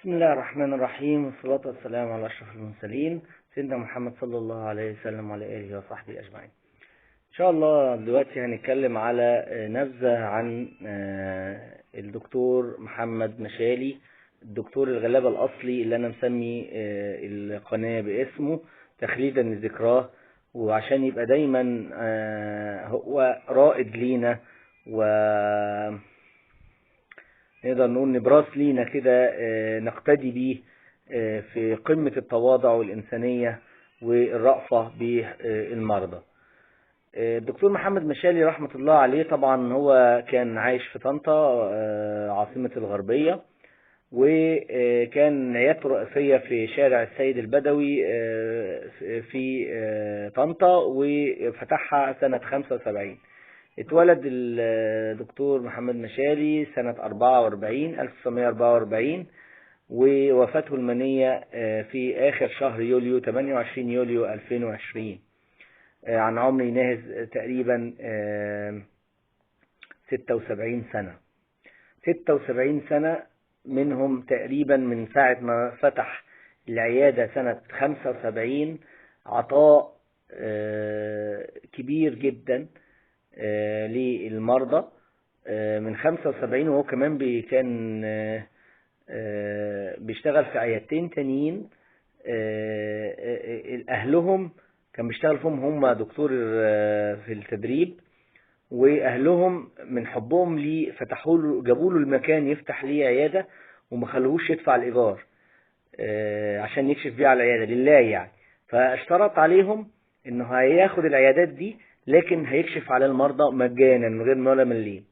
بسم الله الرحمن الرحيم، والصلاة والسلام على أشرف المرسلين سيدنا محمد صلى الله عليه وسلم وعلى آله وصحبه أجمعين. إن شاء الله دلوقتي هنتكلم على نبذة عن الدكتور محمد مشالي، الدكتور الغلابة الأصلي اللي أنا مسمي القناة باسمه تخليدا لذكراه، وعشان يبقى دايما هو رائد لينا و نقدر نقول نبراس لينا كده نقتدي بيه في قمة التواضع والإنسانية والرأفة بالمرضى. الدكتور محمد مشالي رحمة الله عليه طبعا هو كان عايش في طنطا عاصمة الغربية، وكان عيادته الرئيسية في شارع السيد البدوي في طنطا، وفتحها سنة 75. اتولد الدكتور محمد مشالي سنة 1944، ووفاته المنية في آخر شهر يوليو 28 يوليو 2020 عن عمر يناهز تقريبا 76 سنة. 76 سنة منهم تقريبا من ساعة ما فتح العيادة سنة 75 عطاء كبير جدا للمرضى. من 75 وهو كمان كان بيشتغل في عيادتين تانيين أهلهم كان بيشتغل فيهم، هم دكتور في التدريب، وأهلهم من حبهم ليه فتحوا له، جابوا له المكان يفتح ليه عيادة وما خلوهوش يدفع الإيجار عشان يكشف بيه على العيادة لله يعني. فاشترط عليهم إنه هياخد العيادات دي لكن هيكشف على المرضى مجانا من غير ولا مليم.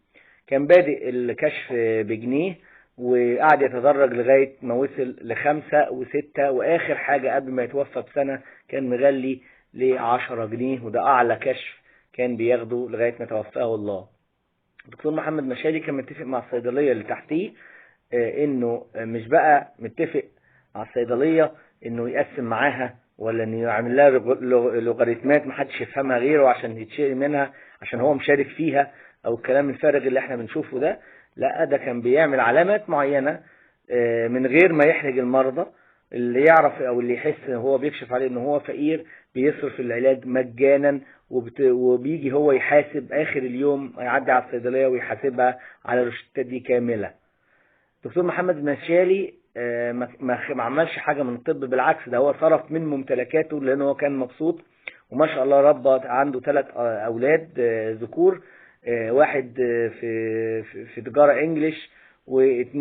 كان بادئ الكشف بجنيه وقعد يتدرج لغاية ما وصل ل5 و6، وآخر حاجة قبل ما يتوفى بسنة كان مغلي ل10 جنيه، وده أعلى كشف كان بياخده لغاية ما توفاه الله. الدكتور محمد مشالي كان متفق مع الصيدلية اللي تحتيه إنه مش بقى متفق مع الصيدلية إنه يقسم معاها ولا إنه يعمل لها لوغاريتمات محدش يفهمها غيره عشان يتشري منها عشان هو مشارك فيها، أو الكلام الفارغ اللي احنا بنشوفه ده. لا، ده كان بيعمل علامات معينة من غير ما يحرج المرضى. اللي يعرف أو اللي يحس إن هو بيكشف عليه إن هو فقير بيصرف العلاج مجانا، وبيجي هو يحاسب آخر اليوم، يعدي على الصيدلية ويحاسبها على الروشتات دي كاملة. دكتور محمد مشالي ما عملش حاجة من الطب، بالعكس ده هو صرف من ممتلكاته لأنه هو كان مبسوط، وما شاء الله ربى عنده 3 أولاد ذكور، واحد في تجارة انجليش، و2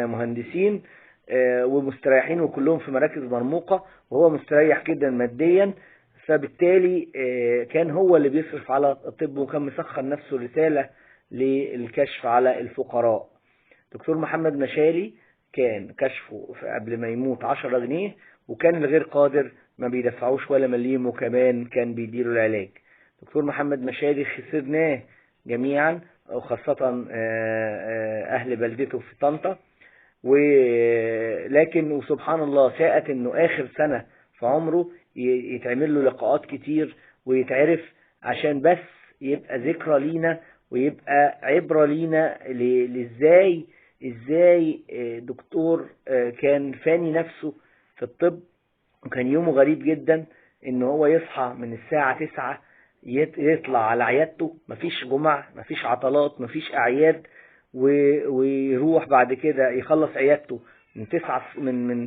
مهندسين ومستريحين وكلهم في مراكز مرموقة، وهو مستريح جدا ماديا. فبالتالي كان هو اللي بيصرف على الطب، وكان مسخر نفسه رسالة للكشف على الفقراء. دكتور محمد مشالي كان كشفه قبل ما يموت 10 جنيه، وكان الغير قادر ما بيدفعوش ولا مليم، وكمان كان بيديله العلاج. دكتور محمد مشالي خسرناه جميعا، وخاصة أهل بلدته في طنطا، ولكن وسبحان الله شاءت انه آخر سنة في عمره يتعمل له لقاءات كتير ويتعرف، عشان بس يبقى ذكرى لينا ويبقى عبرة لينا ازاي دكتور كان فاني نفسه في الطب. وكان يومه غريب جدا، ان هو يصحى من الساعة 9 يطلع على عيادته، مفيش جمع، مفيش عطلات، مفيش اعياد، ويروح بعد كده يخلص عيادته من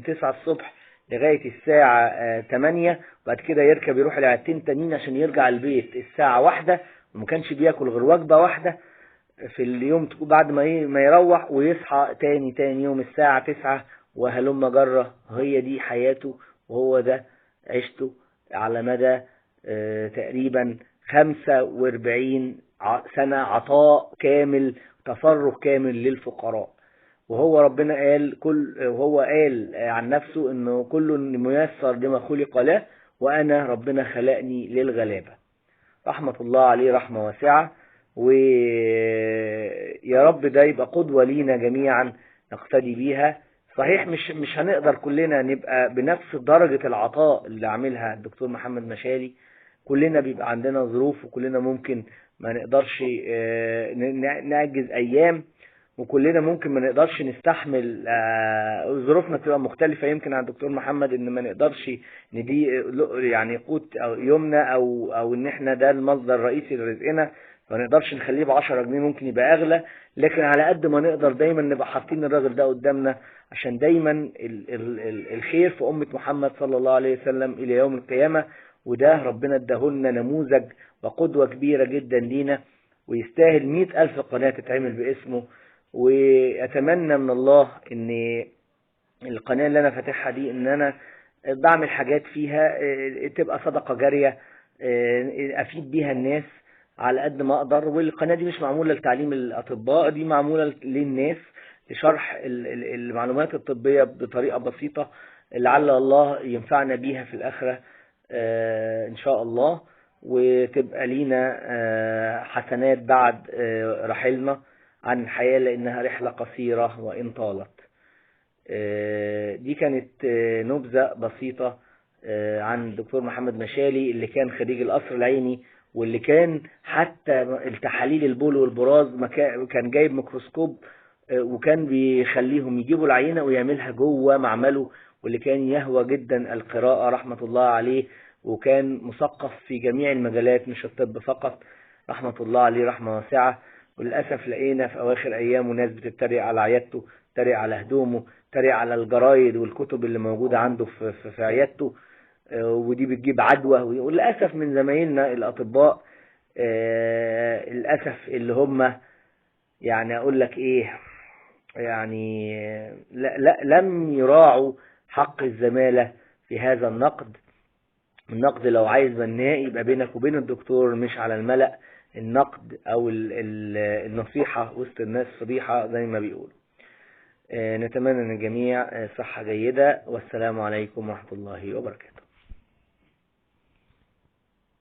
9 الصبح لغاية الساعة 8، وبعد كده يركب يروح العيادتين تانيين عشان يرجع البيت الساعة 1، وما كانش بياكل غير وجبة واحدة في اليوم بعد ما يروح، ويصحى تاني يوم الساعة 9 وهلم جرة. هي دي حياته، وهو ده عشته على مدى تقريبا 45 سنة عطاء كامل، تفرغ كامل للفقراء. وهو ربنا وهو قال عن نفسه انه كل ميسر لما خلق له، وانا ربنا خلقني للغلابة. رحمة الله عليه رحمة واسعة، ويا رب ده يبقى قدوة لينا جميعا نقتدي بيها. صحيح مش هنقدر كلنا نبقى بنفس درجة العطاء اللي عاملها الدكتور محمد مشالي، كلنا بيبقى عندنا ظروف، وكلنا ممكن ما نقدرش نعجز أيام، وكلنا ممكن ما نقدرش نستحمل، ظروفنا تبقى مختلفة يمكن عن الدكتور محمد، ان ما نقدرش ندي يعني قوت او يومنا او ان احنا ده المصدر الرئيسي لرزقنا، فما نقدرش نخليه ب10 جنيه، ممكن يبقى اغلى. لكن على قد ما نقدر دايما نبقى حاطين الراجل ده قدامنا، عشان دايما الخير في أمة محمد صلى الله عليه وسلم إلى يوم القيامة. وده ربنا اداهولنا نموذج وقدوة كبيرة جدا لينا، ويستاهل 100,000 قناة تتعمل باسمه. وأتمنى من الله ان القناة اللي انا فاتحها دي ان انا بعمل حاجات فيها تبقى صدقة جارية، افيد بيها الناس على قد ما اقدر. والقناة دي مش معمولة لتعليم الاطباء، دي معمولة للناس لشرح المعلومات الطبية بطريقة بسيطة، لعل الله ينفعنا بيها في الاخرة ان شاء الله، وتبقى لينا حسنات بعد رحلنا عن الحياة، لانها رحلة قصيرة وان طالت. دي كانت نبذة بسيطة عن الدكتور محمد مشالي، اللي كان خريج القصر العيني، واللي كان حتى التحاليل البول والبراز كان جايب ميكروسكوب وكان بيخليهم يجيبوا العينة ويعملها جوه معمله، واللي كان يهوى جدا القراءة رحمة الله عليه، وكان مثقف في جميع المجالات مش الطب فقط، رحمة الله عليه رحمة واسعة. وللأسف لقينا في أواخر أيامه ناس بتتريق على عيادته، تريق على هدومه، تريق على الجرايد والكتب اللي موجودة عنده في عيادته، ودي بتجيب عدوى. وللأسف من زمايلنا الأطباء للأسف اللي هم يعني أقول لك إيه، يعني لا لم يراعوا حق الزمالة في هذا النقد. النقد لو عايز بناء يبقى بينك وبين الدكتور، مش على الملأ. النقد أو النصيحة وسط الناس فضيحة زي ما بيقولوا. نتمنى للجميع صحة جيدة، والسلام عليكم ورحمة الله وبركاته.